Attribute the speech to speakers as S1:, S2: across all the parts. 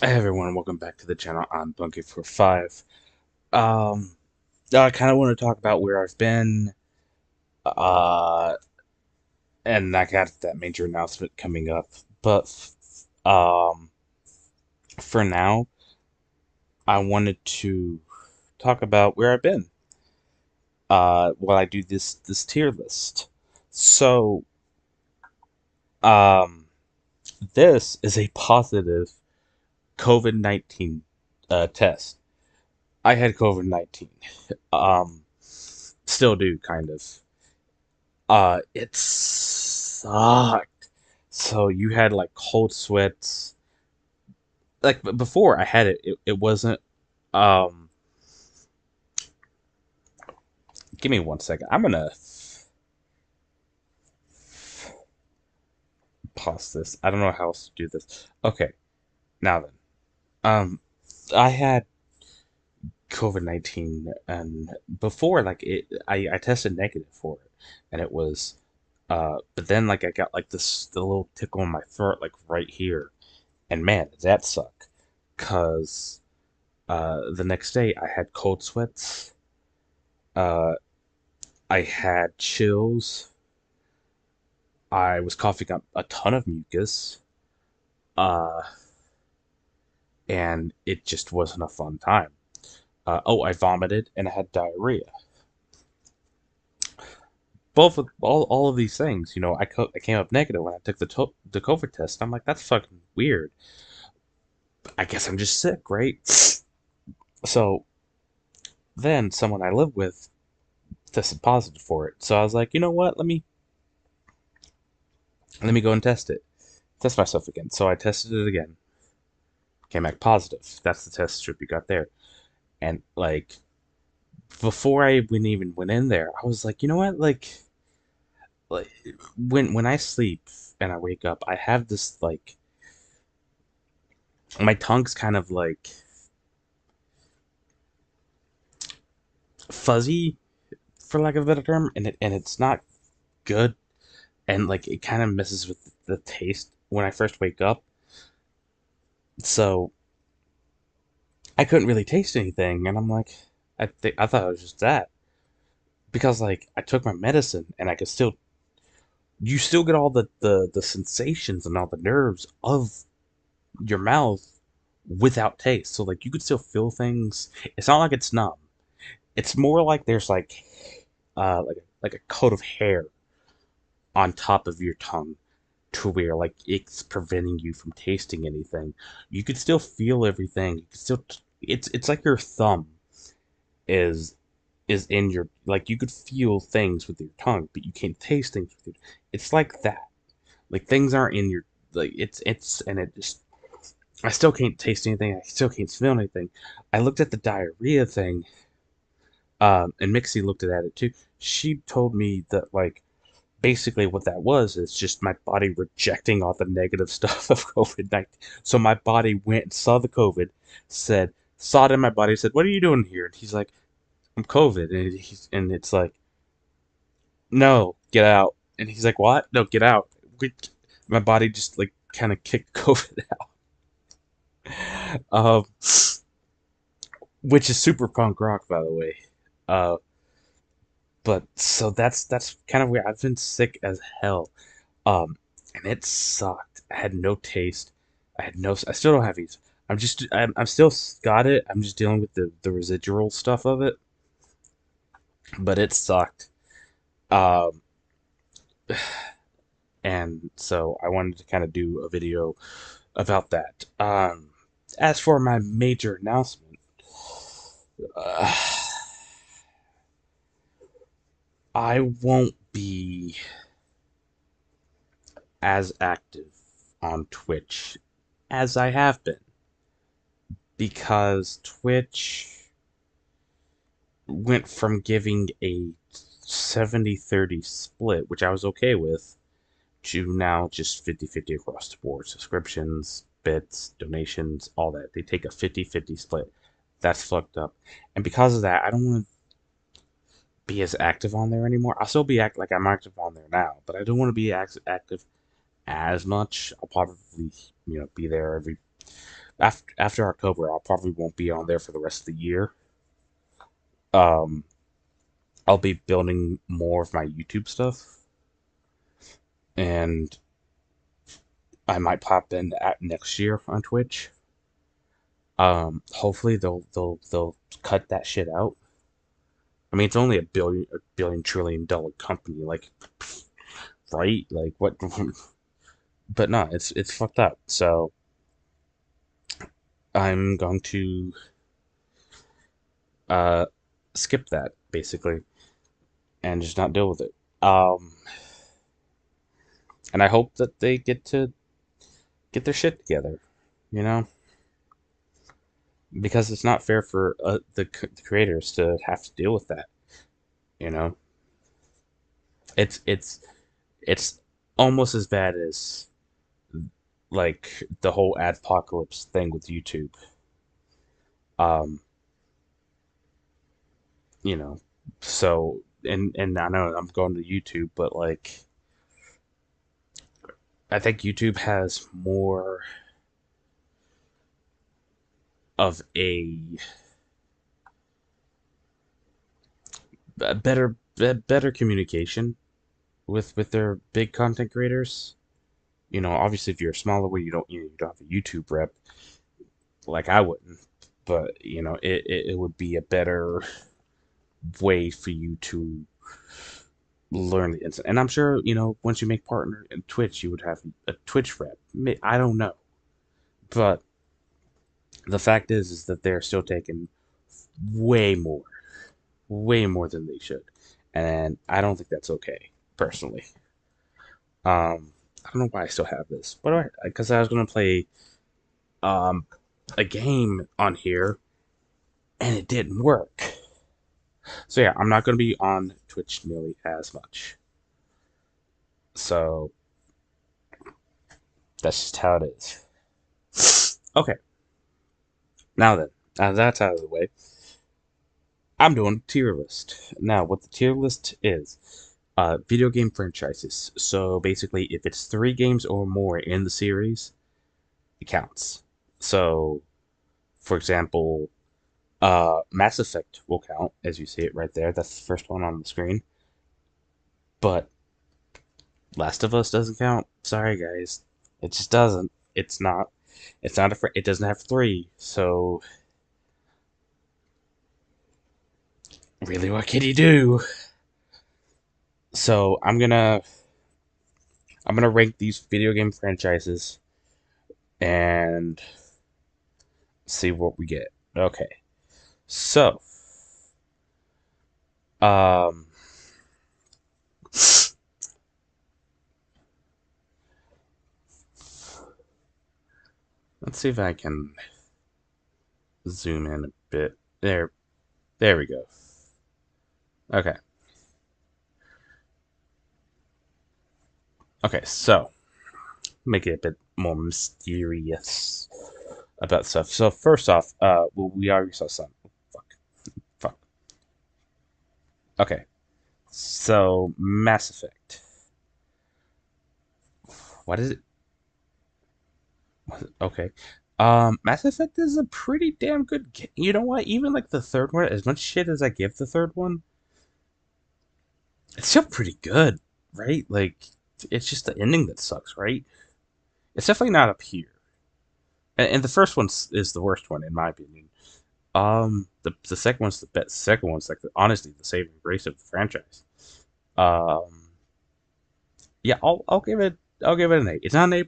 S1: Hey everyone, welcome back to the channel. I'm Bunky45. Um, I kind of want to talk about where I've been, uh, and I got that major announcement coming up. But, for now, I wanted to talk about where I've been, while I do this tier list. So, um, this is a positive COVID-19, test. I had COVID-19. Still do, kind of. It sucked. So you had like cold sweats. Like before I had it wasn't. Um, Give me 1 second. I'm gonna pause this. I don't know how else to do this. Okay, now then. Um, I had COVID-19, and before like I tested negative for it, and it was. But then like I got like the little tickle in my throat like right here, and man, did that suck. Cause the next day I had cold sweats. Uh, I had chills. I was coughing up a ton of mucus. Uh, and it just wasn't a fun time. I vomited and I had diarrhea. All of these things, I came up negative when I took the COVID test. I'm like, that's fucking weird. I guess I'm just sick, right? So then someone I live with tested positive for it. So I was like, you know what? Let me go and test myself again. So I tested it again, came back positive. That's the test strip you got there. And like before I even went in there, I was like, you know what? Like when I sleep and I wake up, I have this like my tongue's kind of like fuzzy, for lack of a better term, and it's not good, and like it kind of messes with the taste when I first wake up. So I couldn't really taste anything, and I'm like, I thought it was just that, because like I took my medicine and I could still you still get all the sensations and all the nerves of your mouth without taste. So like you could still feel things. It's not like it's numb. It's more like there's like a coat of hair on top of your tongue to where like it's preventing you from tasting anything. You could still feel everything. You could still it's like your thumb is is in your like you could feel things with your tongue, but you can't taste things with your. It's like that. Like things aren't in your like it's and it just I still can't taste anything. I still can't smell anything. I looked at the diarrhea thing, and Mixie looked at it too. She told me that like basically what that was is just my body rejecting all the negative stuff of COVID-19. So my body went and saw the COVID, saw it in my body, said, "What are you doing here?" And he's like, "I'm COVID," and it's like, "No, get out." And he's like, "What? No, get out." My body just like kind of kicked COVID out. Which is super punk rock, by the way. Uh, but so that's kind of weird. I've been sick as hell, and it sucked. I had no taste. I had no. I still don't have these. I'm still got it. I'm just dealing with the residual stuff of it, but it sucked. Um, and so I wanted to kind of do a video about that. As for my major announcement, uh, I won't be as active on Twitch as I have been because Twitch went from giving a 70-30 split, which I was okay with, to now just 50-50 across the board. Subscriptions, bits, donations, all that. They take a 50-50 split. That's fucked up. And because of that, I don't want to be as active on there anymore. I'll still be like I'm active on there now, but I don't want to be active as much. I'll probably, be there every after October. I'll probably won't be on there for the rest of the year. Um, I'll be building more of my YouTube stuff, and I might pop in at next year on Twitch. Hopefully they'll cut that shit out. I mean, it's only a billion trillion dollar company, like, right? Like what? But no, it's fucked up. So I'm going to uh skip that basically and just not deal with it. And I hope that they get to get their shit together, you know, because it's not fair for the creators to have to deal with that. You know, it's it's almost as bad as like the whole adpocalypse thing with YouTube. Um, you know, so and I know I'm going to YouTube, but like I think YouTube has more of a better communication with their big content creators. You know, obviously if you're a smaller way, you don't have a YouTube rep like I wouldn't, but it would be a better way for you to learn the instant. And I'm sure, once you make partner in Twitch, you would have a Twitch rep. I don't know. But the fact is that they're still taking way more, way more than they should. And I don't think that's okay, personally. I don't know why I still have this. But because I was going to play um, a game on here and it didn't work. So yeah, I'm not going to be on Twitch nearly as much. So that's just how it is. Okay, now then, now that's out of the way. I'm doing tier list. Now, what the tier list is, video game franchises. So basically, if it's 3 games or more in the series, it counts. So, for example, Mass Effect will count, as you see it right there. That's the first one on the screen. But Last of Us doesn't count. Sorry, guys. It just doesn't. It's not. It's not it doesn't have 3. So, really, what can you do? So, I'm gonna rank these video game franchises and see what we get. Okay. So, um, let's see if I can zoom in a bit. There we go. Okay. Okay, so make it a bit more mysterious about stuff. So first off, well, we already saw some. Fuck, fuck. Okay, so Mass Effect. What is it? Okay. Mass Effect is a pretty damn good game. You know what? Even like the third one, as much shit as I give the third one, it's still pretty good, right? Like, it's just the ending that sucks, right? It's definitely not up here. And the first one is the worst one in my opinion. The second one's the best. Second one's like honestly the saving grace of the franchise. Um, yeah, I'll give it an 8. It's not an A+.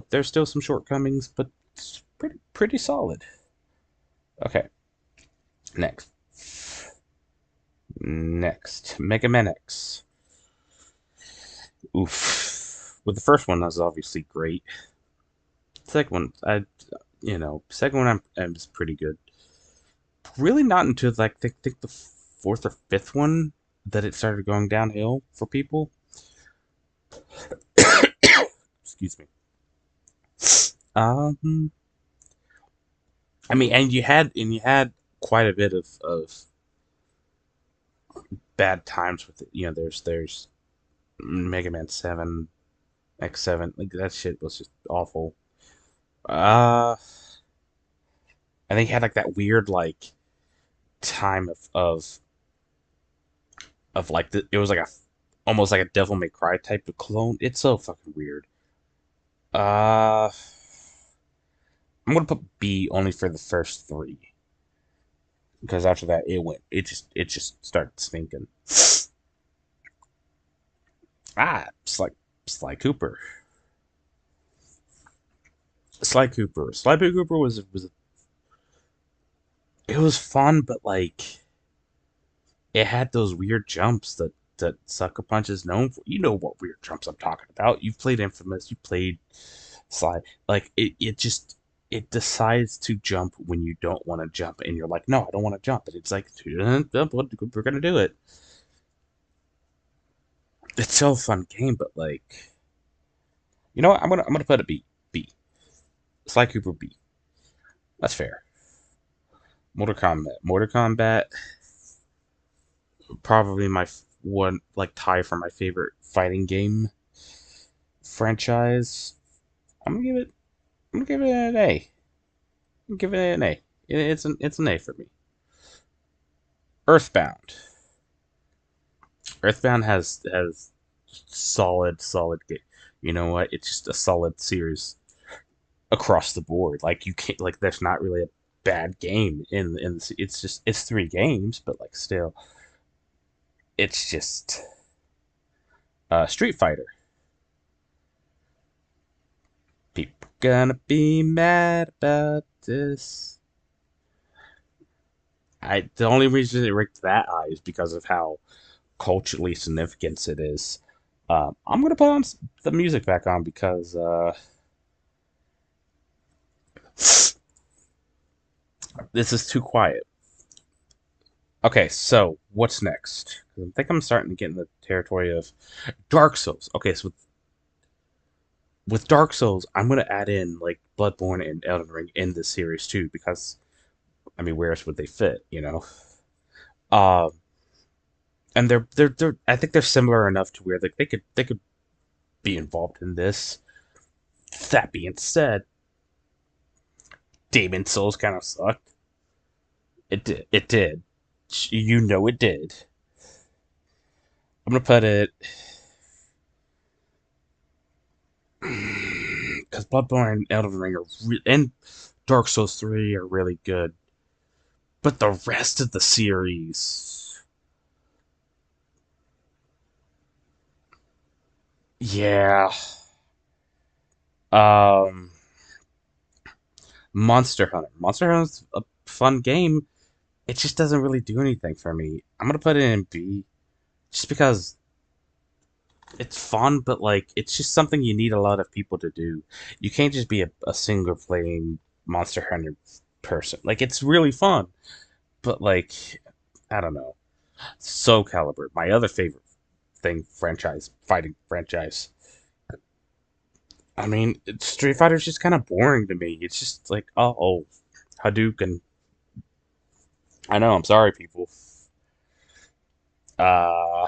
S1: There's still some shortcomings, but it's pretty solid. Okay, next. Next, Mega Man X. Oof. With the first one, that was obviously great. Second one, second one is pretty good. Really, not until like think the fourth or fifth one that it started going downhill for people. Excuse me. Um, I mean, and you had quite a bit of bad times with it. There's Mega Man 7, X7, like that shit was just awful. Uh, and they had like that weird like time of like it was like a almost like a Devil May Cry type of clone. It's so fucking weird. Uh, I'm gonna put B only for the first three because after that it just started stinking. Sly Cooper. Sly Cooper was it was fun, but like it had those weird jumps that Sucker Punch is known for. You know what weird jumps I'm talking about. You've played Infamous, you played Sly. Like it decides to jump when you don't want to jump, and you're like, no, I don't want to jump. And it's like, we're gonna do it. It's so fun game, but like, you know what? I'm gonna put a B. B. Sly Cooper B. That's fair. Mortal Kombat. Mortal Kombat. Probably my one like tie for my favorite fighting game franchise. I'm gonna give it. I'm gonna give it an A. I'm giving it an A. It's an A for me. Earthbound. Earthbound has solid game. You know what? It's just a solid series across the board. Like you can't like there's not really a bad game it's just it's three games, but like still, it's just Street Fighter. People gonna be mad about this. The only reason it ranked that high is because of how culturally significant it is. I'm gonna put on the music back on because this is too quiet. Okay, so what's next? I think I'm starting to get in the territory of Dark Souls. Okay, so with Dark Souls, I'm gonna add in like Bloodborne and Elden Ring in this series too, because I mean, where else would they fit? Um, and they're I think they're similar enough to where they could be involved in this. That being said, Demon Souls kind of sucked. It did. It did. You know it did. I'm gonna put it because Bloodborne and Elden Ring and Dark Souls 3 are really good, but the rest of the series, yeah. Um, Monster Hunter. Monster Hunter's a fun game. It just doesn't really do anything for me. I'm gonna put it in B, just because it's fun, but like it's just something you need a lot of people to do. You can't just be a single playing Monster Hunter person. Like it's really fun, but like I don't know. Soul Calibur, my other favorite fighting franchise. I mean, Street Fighter's just kind of boring to me. It's just like, oh, Hadouken. I know, I'm sorry, people. Uh,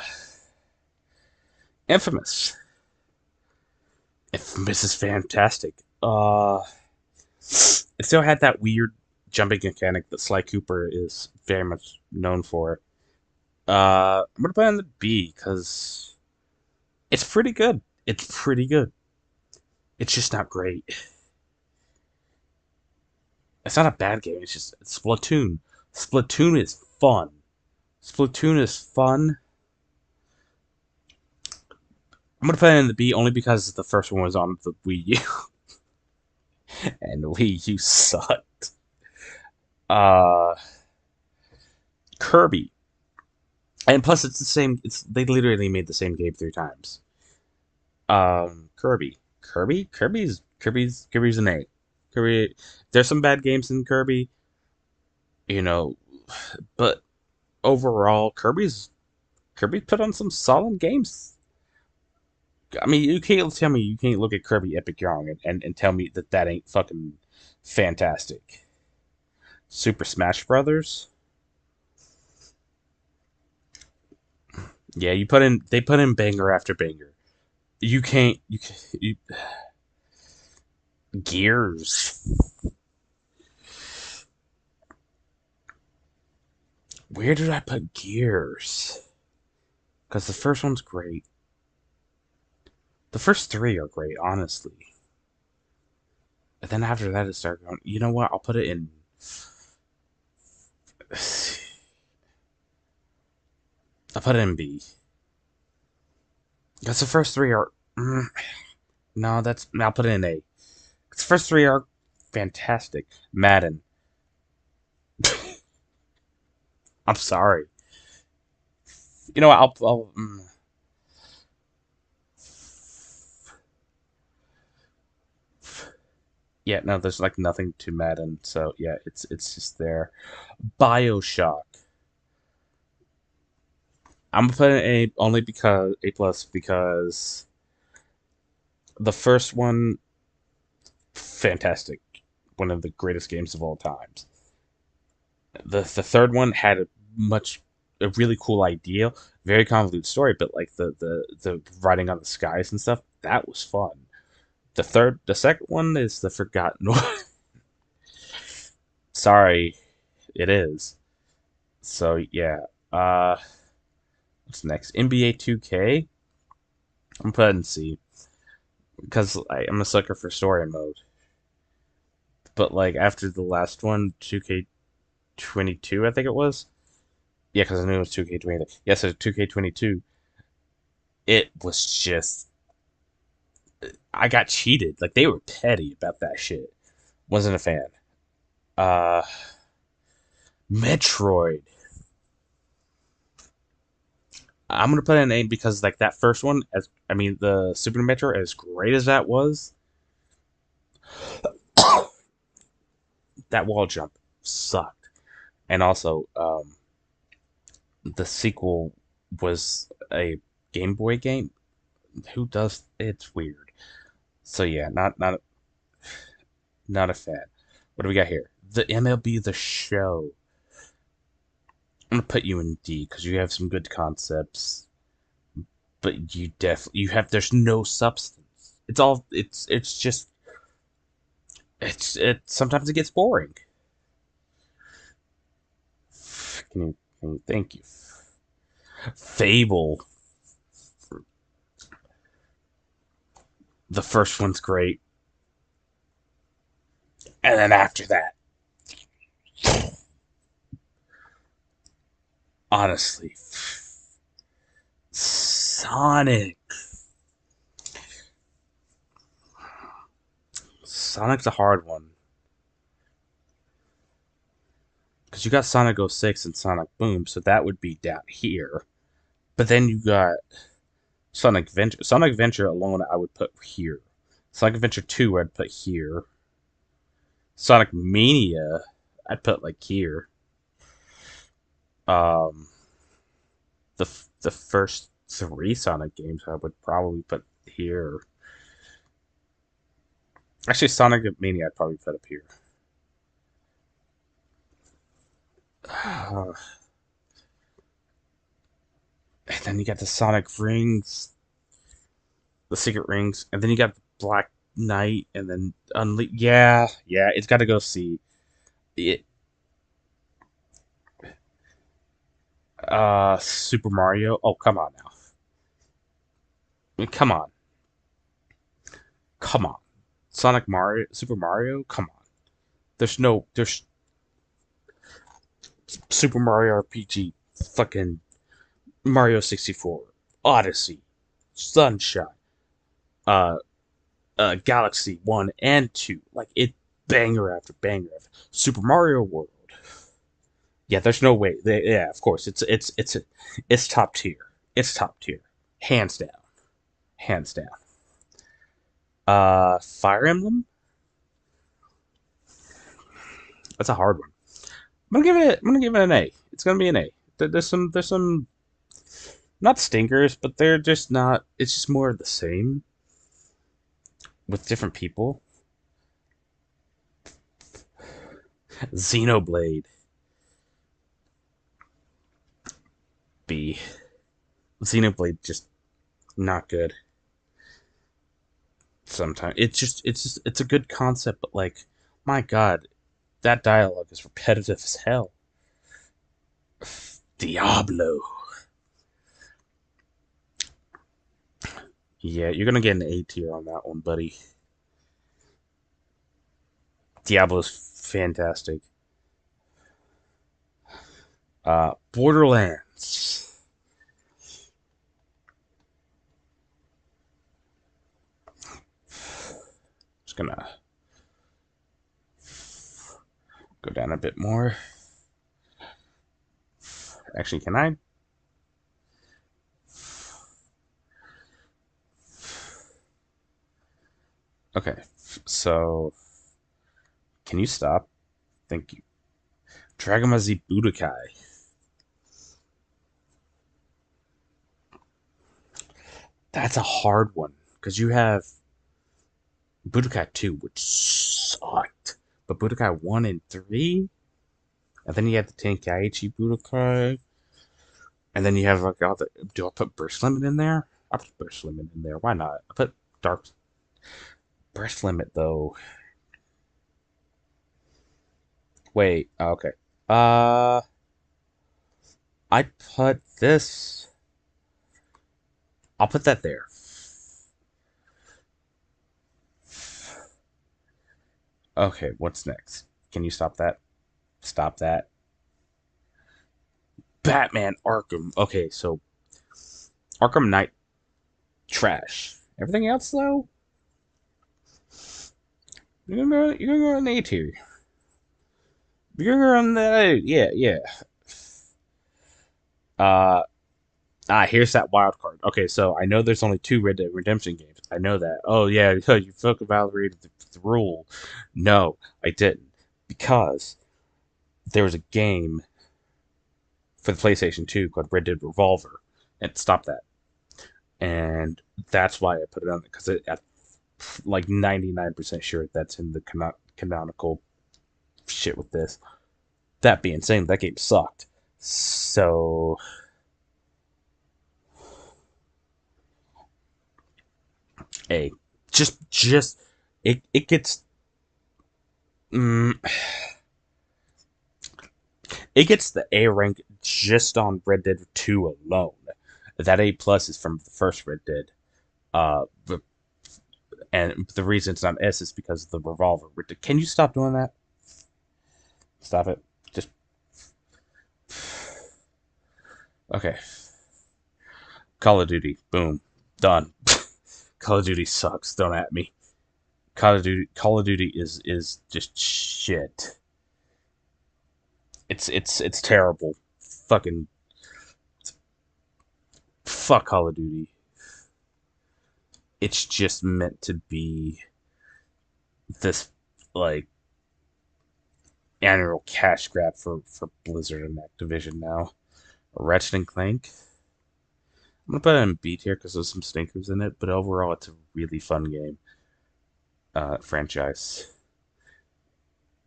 S1: Infamous. Infamous is fantastic. It still had that weird jumping mechanic that Sly Cooper is very much known for. I'm gonna put it on the B because it's pretty good. It's pretty good. It's just not great. It's not a bad game. It's just Splatoon. Splatoon is fun. Splatoon is fun. I'm gonna put it in the B only because the first one was on the Wii U, and the Wii U sucked. Uh, Kirby, and plus it's the same. They literally made the same game three times. Kirby's an A. Kirby, there's some bad games in Kirby, you know, but overall, Kirby put on some solid games. I mean, you can't tell me you can't look at Kirby Epic Yarn and tell me that that ain't fucking fantastic. Super Smash Brothers. Yeah, they put in banger after banger. You can't you Gears. Where did I put Gears? Because the first one's great. The first three are great, honestly. But then after that, it started going. You know what? I'll put it in. I'll put it in B. Because the first three are. No, that's. I'll put it in A. The first three are fantastic. Madden. I'm sorry. You know what? Yeah, no, there's like nothing to Madden, so yeah, it's just there. Bioshock. I'm gonna put it in A only because A plus because the first one, fantastic, one of the greatest games of all times. The third one had a really cool idea, very convoluted story, but like the writing on the skies and stuff, that was fun. The second one is the forgotten one. Sorry, it is. So yeah. Uh, what's next? NBA 2K. I'm putting C because I'm a sucker for story mode. But like after the last one, 2K22, I think it was. Yeah, because I knew it was 2K20. Yes, it's 2K22. It was just I got cheated. Like they were petty about that shit. Wasn't a fan. Uh, Metroid. I'm gonna put in A because like that first one, as I mean the Super Metroid, as great as that was, that wall jump sucked. And also, the sequel was a Game Boy game. Who does? It's weird. So yeah, not a fan. What do we got here? The MLB The Show. I'm gonna put you in D because you have some good concepts, but you have there's no substance. It's just it sometimes it gets boring. Thank you. Fable. The first one's great, and then after that, honestly, Sonic. Sonic's a hard one because you got Sonic 06 and Sonic Boom, so that would be down here. But then you got Sonic Venture. Sonic Venture alone, I would put here. Sonic Adventure 2, I'd put here. Sonic Mania, I'd put like here. Um, the first three Sonic games, I would probably put here. Actually, Sonic Mania, I'd probably put up here. And then you got the Sonic Rings, the Secret Rings, and then you got Black Knight, and then Yeah, it's got to go C. It, Super Mario. Oh, come on now. I mean, come on. Sonic Mario, Super Mario. Come on. There's Super Mario RPG, fucking Mario 64, Odyssey, Sunshine, uh, Galaxy 1 and 2. Like it, banger after banger after Super Mario World. Yeah, there's no way. Yeah, of course. It's top tier. It's top tier. Hands down. Hands down. Fire Emblem. That's a hard one. I'm gonna give it an A. It's gonna be an A. There's some not stinkers, but they're just not. It's just more of the same with different people. Xenoblade B. Xenoblade just not good. Sometimes it's a good concept, but like, my God, that dialogue is repetitive as hell. Diablo. Yeah, you're gonna get an A tier on that one, buddy. Diablo's fantastic. Borderlands. Just gonna go down a bit more. Actually, can I? Okay, so can you stop? Thank you. Dragon Ball Z Budokai. That's a hard one because you have Budokai 2, which sucked, but Budokai 1 and 3, and then you have the Tenkaichi Budokai, and then you have like all the. Do I put Burst Limit in there? I put Burst Limit in there. Why not? I put Dark Burst Limit though. Wait. Okay. Uh, I put this. I'll put that there. Okay. What's next? Can you stop that? Stop that. Batman Arkham. Okay, so Arkham Knight trash. Everything else though, you're gonna go on A tier. You're gonna go on the yeah, yeah. Uh here's that wild card. Okay, so I know there's only two Red Dead Redemption games. I know that. Oh yeah, you fucking validated the rule. No, I didn't. Because there was a game for the PlayStation 2 called Red Dead Revolver. And stop that. And that's why I put it on it, because I'm like 99% sure that's in the canonical shit with this. That being said, that game sucked. So, hey, just it gets mm, it gets the A rank just on Red Dead 2 alone. That A plus is from the first Red Dead. Uh, and the reason it's not S is because of the revolver. Can you stop doing that? Stop it. Just okay. Call of Duty. Boom. Done. Call of Duty sucks. Don't at me. Call of Duty is just shit. It's terrible. Fucking fuck Call of Duty. It's just meant to be this like annual cash grab for Blizzard and Activision now. Ratchet and Clank. I'm gonna put it in B tier because there's some stinkers in it, but overall it's a really fun game. Franchise.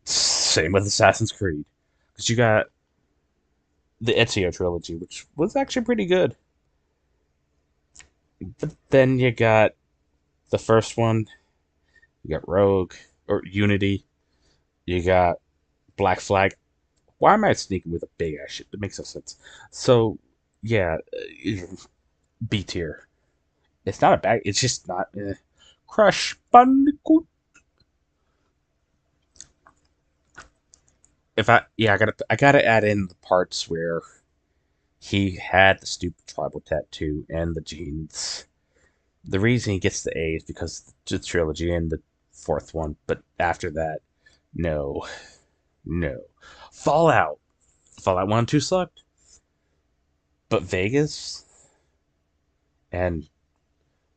S1: Same with Assassin's Creed, because you got the Ezio trilogy, which was actually pretty good. But then you got the first one, you got Rogue or Unity, you got Black Flag. Why am I sneaking with a big ass shit? That makes no sense. So yeah, B tier. It's not a bad. It's just not. Crush Bandicoot. If I gotta add in the parts where he had the stupid tribal tattoo and the jeans. The reason he gets the A is because the trilogy and the fourth one, but after that, no, no. Fallout, Fallout 1 and 2 sucked, but Vegas and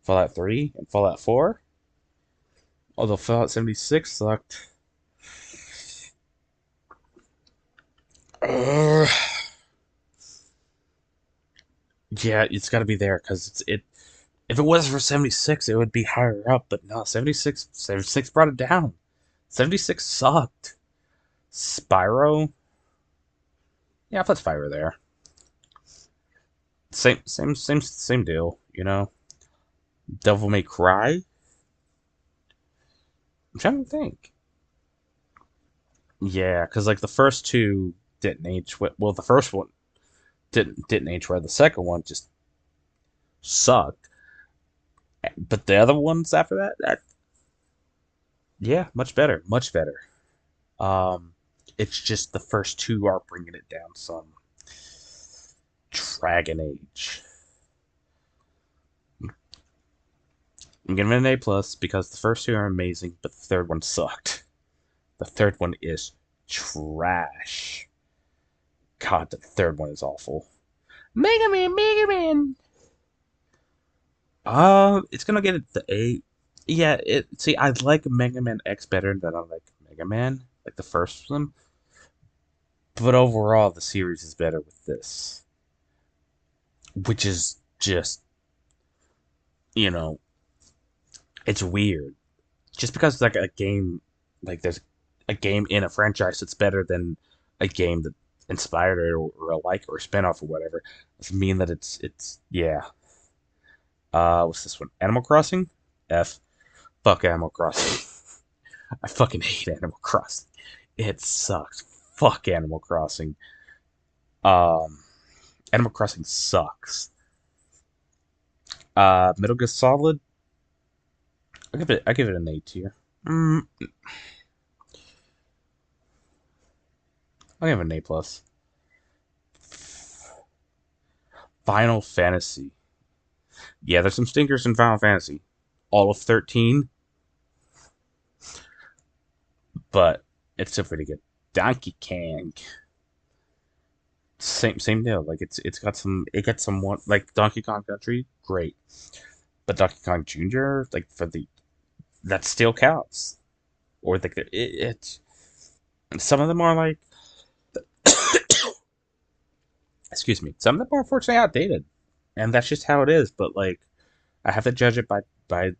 S1: Fallout 3 and Fallout 4, Although Fallout 76 sucked. Uh, yeah, it's got to be there because it's it. If it was for 76, it would be higher up. But no, 76 brought it down. 76 sucked. Spyro, yeah, I put Spyro there. Same deal. Devil May Cry. I'm trying to think. Yeah, because like the first two didn't age well. The first one didn't age well. The second one just sucked. But the other ones after that, yeah, much better. Um, it's just the first two are bringing it down some. Dragon Age. I'm giving it an A plus because the first two are amazing, but the third one sucked. The third one is trash. God, the third one is awful. Mega Man, Mega Man. It's gonna get the A. Yeah, it. See, I like Mega Man X better than I like Mega Man, like the first one. But overall, the series is better with this, which is just, you know, it's weird. Just because it's like a game, like there's a game in a franchise that's better than a game that inspired it or a like or a spinoff or whatever, doesn't mean that it's yeah. What's this one? Animal Crossing? F. Fuck Animal Crossing. I fucking hate Animal Crossing. It sucks. Fuck Animal Crossing. Um, Animal Crossing sucks. Metal Gear Solid. I give it an A tier. Mm, I'll give it an A plus. Final Fantasy. Yeah, there's some stinkers in Final Fantasy. All of 13, but it's still pretty good. Donkey Kong. Same deal. Like it got some one like Donkey Kong Country, great. But Donkey Kong Jr. like for the that still counts. Or like it some of them are like excuse me, some of them are unfortunately outdated. And that's just how it is, but like I have to judge it by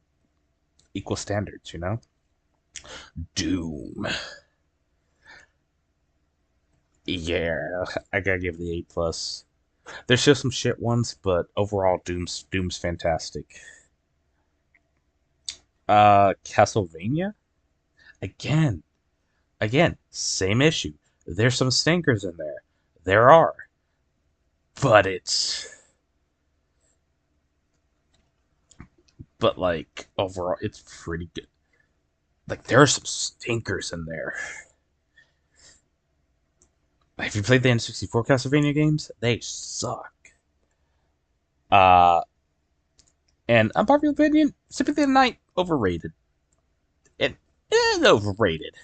S1: equal standards. Doom. Yeah, I gotta give the A plus. There's still some shit ones, but overall, Doom's fantastic. Castlevania again, same issue. There's some stinkers in there. There are, but like overall, it's pretty good. Like there are some stinkers in there. Like, if you played the N64 Castlevania games, they suck. Uh, and unpopular opinion, Sympathy of the Night overrated. It overrated.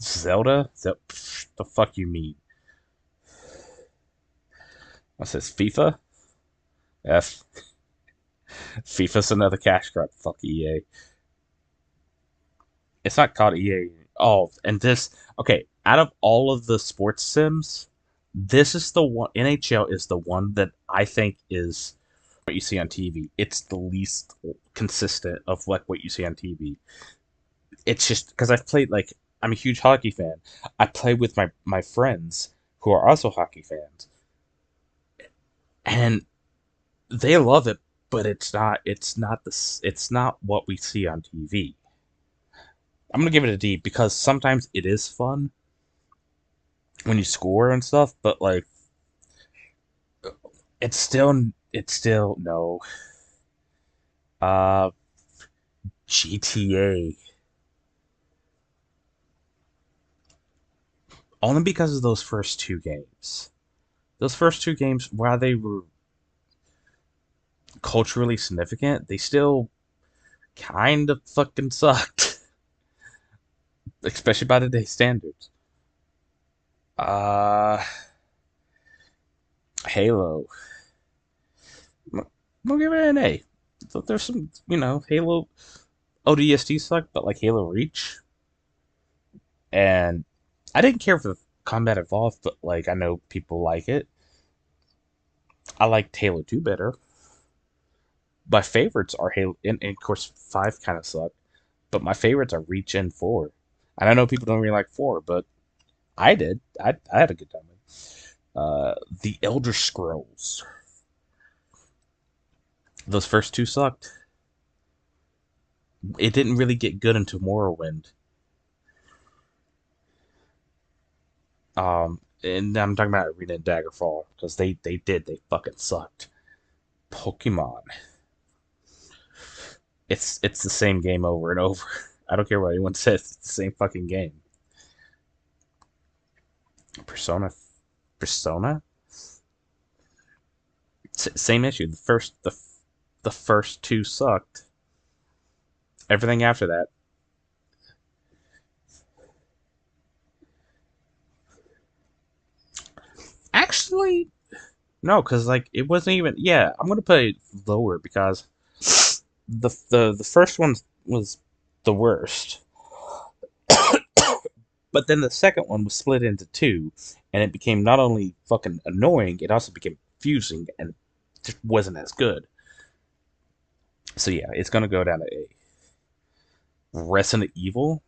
S1: Zelda? The fuck you mean? What's this? FIFA? F. FIFA's another cash grab. Fuck EA. It's not called EA. Oh, and this. Okay, out of all of the sports sims, this is the one. NHL is the one that I think is what you see on TV. It's the least consistent of like what you see on TV. It's just because I've played like I'm a huge hockey fan. I play with my friends who are also hockey fans, and they love it, but it's not what we see on TV. I'm gonna give it a D because sometimes it is fun when you score and stuff, but like it's still no. Uh, GTA only because of those first two games. Those first two games, while they were culturally significant, they still kind of fucking sucked, especially by today's standards. Uh, Halo. We'll give it an A. So there's some, Halo. ODST sucked, but like Halo Reach, and I didn't care for Combat Evolved, but like I know people like it. I liked Halo 2 better. My favorites are Halo, and of course 5 kind of sucked, but my favorites are Reach and 4. And I know people don't really like 4, but I did. I had a good time. The Elder Scrolls. Those first two sucked. It didn't really get good until Morrowind. And I'm talking about Arena and Daggerfall because they fucking sucked. Pokemon. It's the same game over and over. I don't care what anyone says. It's the same fucking game. Persona. Persona. Same issue. The first two sucked. Everything after that. Actually, no, because like it wasn't even. Yeah, I'm gonna put it lower because the first one was the worst, but then the second one was split into two, and it became not only fucking annoying, it also became confusing and just wasn't as good. So yeah, it's gonna go down to A. Resident Evil.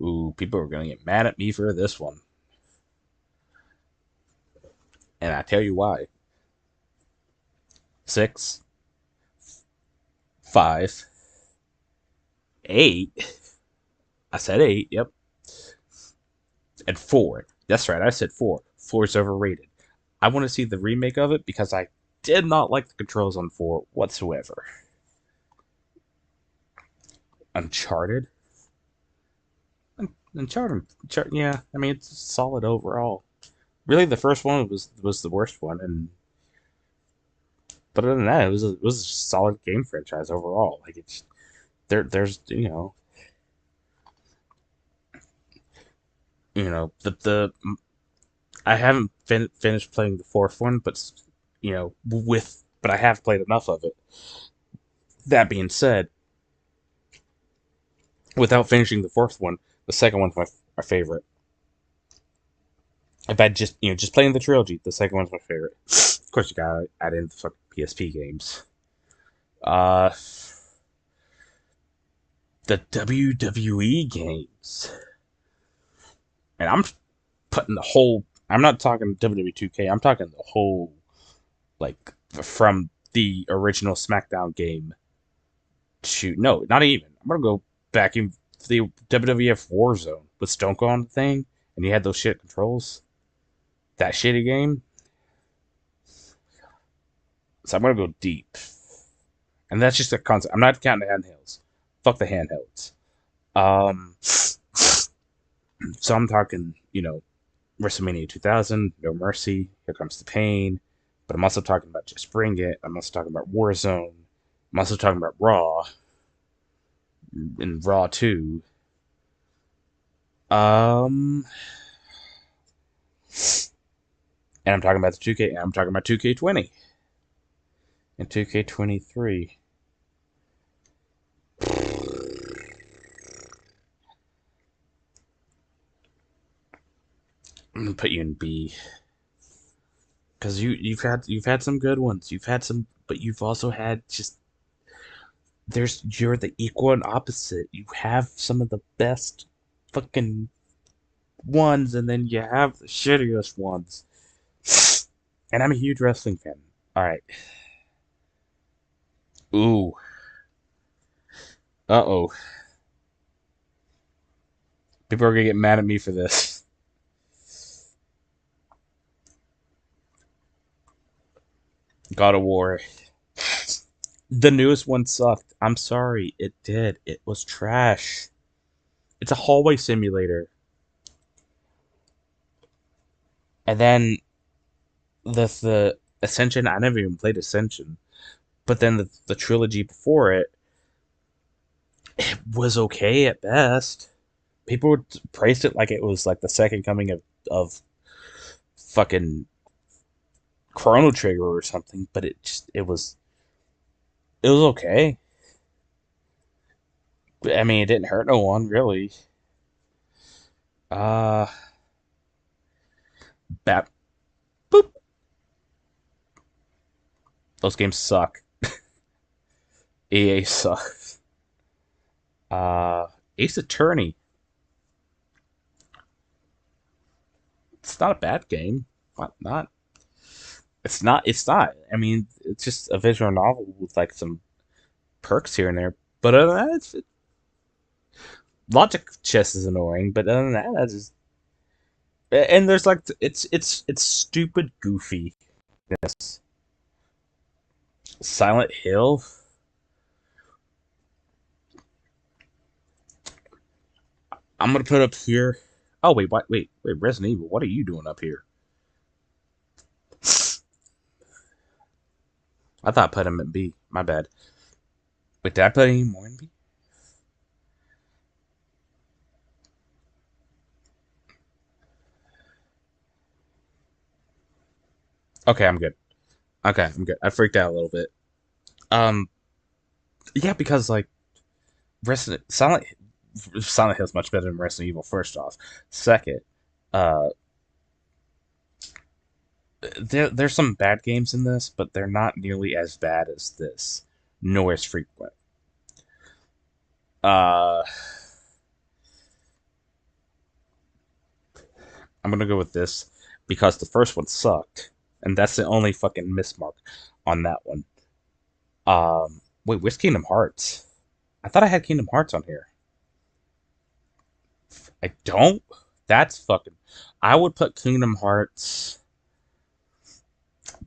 S1: Ooh, people are gonna get mad at me for this one, and I tell you why. 6, 5, 8. I said 8. Yep, and 4. That's right, I said 4. 4 is overrated. I want to see the remake of it because I did not like the controls on 4 whatsoever. Uncharted. Uncharted, yeah. I mean, it's solid overall. Really, the first one was the worst one, and but other than that, it was a solid game franchise overall. Like it's there's the I haven't finished playing the fourth one, but but I have played enough of it. That being said, without finishing the fourth one, the second one's my favorite. If I just playing the trilogy, the second one's my favorite. Of course, you gotta add in the fucking PSP games. Uh, the WWE games, and I'm putting the whole. I'm not talking WWE 2K. I'm talking the whole, like from the original SmackDown game. Shoot, no, not even. I'm gonna go back in the WWF Warzone with Stone Cold on the thing, and you had those shit controls. That shitty game. So I'm gonna go deep, and that's just a concept. I'm not counting the handhelds. Fuck the handhelds. Um, so I'm talking, WrestleMania 2000, No Mercy, Here Comes the Pain, but I'm also talking about Just Bring It. I'm also talking about Warzone. I'm also talking about Raw and Raw 2. Um, and I'm talking about the 2K. And I'm talking about 2K20 and 2K23. I'm gonna put you in B because you've had some good ones. You've had some, but you've also had just you're the equal and opposite. You have some of the best fucking ones, and then you have the shittiest ones. And I'm a huge wrestling fan. All right. Ooh. Uh oh. People are gonna get mad at me for this. God of War. The newest one sucked. I'm sorry. It did. It was trash. It's a hallway simulator. And then the Ascension. I never even played Ascension. But then the trilogy before it was okay at best. People praised it like it was like the second coming of fucking Chrono Trigger or something, but it was okay. I mean, it didn't hurt no one really. Uh, bat boop. Those games suck. EA sucks. Uh, Ace Attorney. It's not a bad game. Not. It's not. It's not. I mean, it's just a visual novel with like some perks here and there. But other than that, logic chess is annoying. But other than that, that's just. And there's like it's stupid goofiness. Silent Hill. I'm gonna put up here. Oh wait, what? Wait. Resident Evil. What are you doing up here? I thought I put him at B. My bad. Wait, did I put any more in B? Okay, I'm good. Okay, I'm good. I freaked out a little bit. Um, yeah, because like Resident Silent Hill's much better than Resident Evil. First off, second, uh, there's some bad games in this, but they're not nearly as bad as this, nor as frequent. Uh, I'm gonna go with this because the first one sucked, and that's the only fucking miss mark on that one. Wait, where's Kingdom Hearts? I thought I had Kingdom Hearts on here. I don't. That's fucking. I would put Kingdom Hearts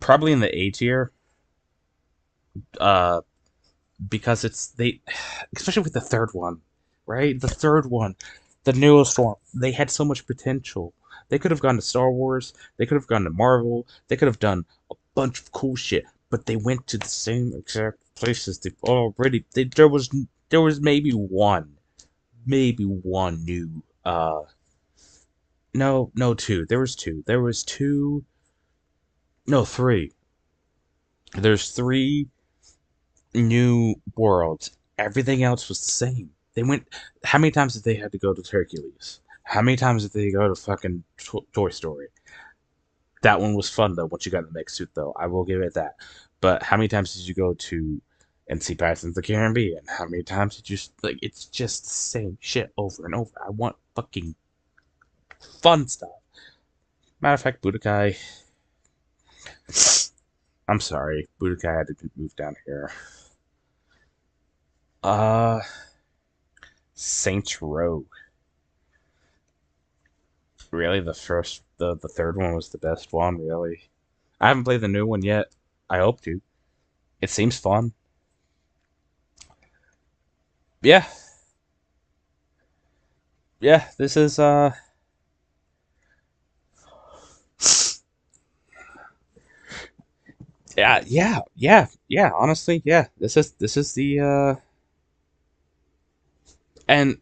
S1: probably in the A tier. Uh, because it's they, especially with the third one, right? The third one, the newest one. They had so much potential. They could have gone to Star Wars. They could have gone to Marvel. They could have done a bunch of cool shit. But they went to the same exact places they've already. There was maybe one new. No, two. There was two. There was two. No, three. There's three new worlds. Everything else was the same. They went. How many times did they have to go to Hercules? How many times did they go to fucking Toy Story? That one was fun though. Once you got in the mech suit, though, I will give it that. But how many times did you go to and see Pirates of the Caribbean? How many times did you like? It's just the same shit over and over. I want fucking fun stuff. Matter of fact, Budokai. I'm sorry, Budokai had to move down here. Uh, Saints Row. Really, the third one was the best one. Really, I haven't played the new one yet. I hope to. It seems fun. Yeah, yeah. This is yeah. Honestly, yeah. This is the and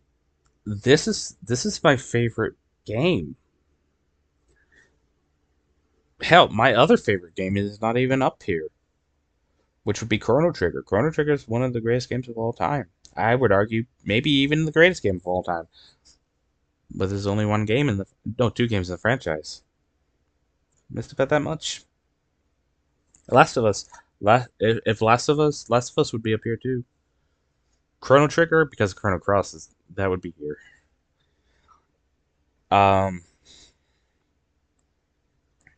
S1: this is my favorite game. Hell, my other favorite game is not even up here, which would be Chrono Trigger. Chrono Trigger is one of the greatest games of all time. I would argue maybe even the greatest game of all time. But there's only one game in the no two games in the franchise. Missed about that much. Last of Us. If Last of Us would be up here too. Chrono Trigger because Chrono Cross is that would be here. Um,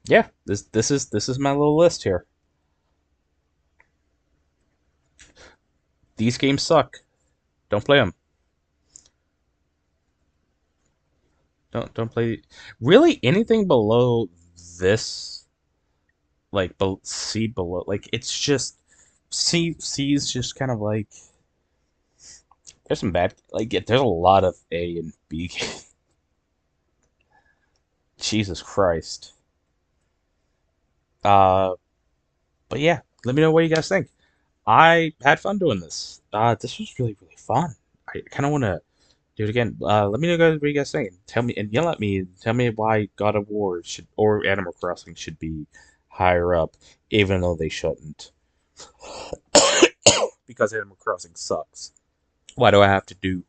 S1: yeah, this is my little list here. These games suck. Don't play them. Don't play. Really, anything below this, like C below, like it's just C is just kind of like there's some bad like there's a lot of A and B. Jesus Christ. Uh, but yeah, let me know what you guys think. I had fun doing this. This was really fun. I kind of want to do it again. Let me know guys what you guys think. Tell me and yell at me. Tell me why God of War should or Animal Crossing should be higher up, even though they shouldn't. Because Animal Crossing sucks. Why do I have to do?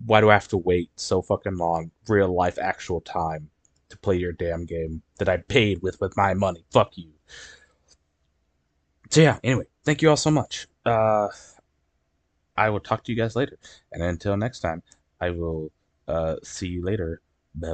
S1: Why do I have to wait so fucking long, real life, actual time, to play your damn game that I paid with my money? Fuck you. So yeah. Anyway, thank you all so much. I will talk to you guys later, and until next time, I will see you later. Bye bye.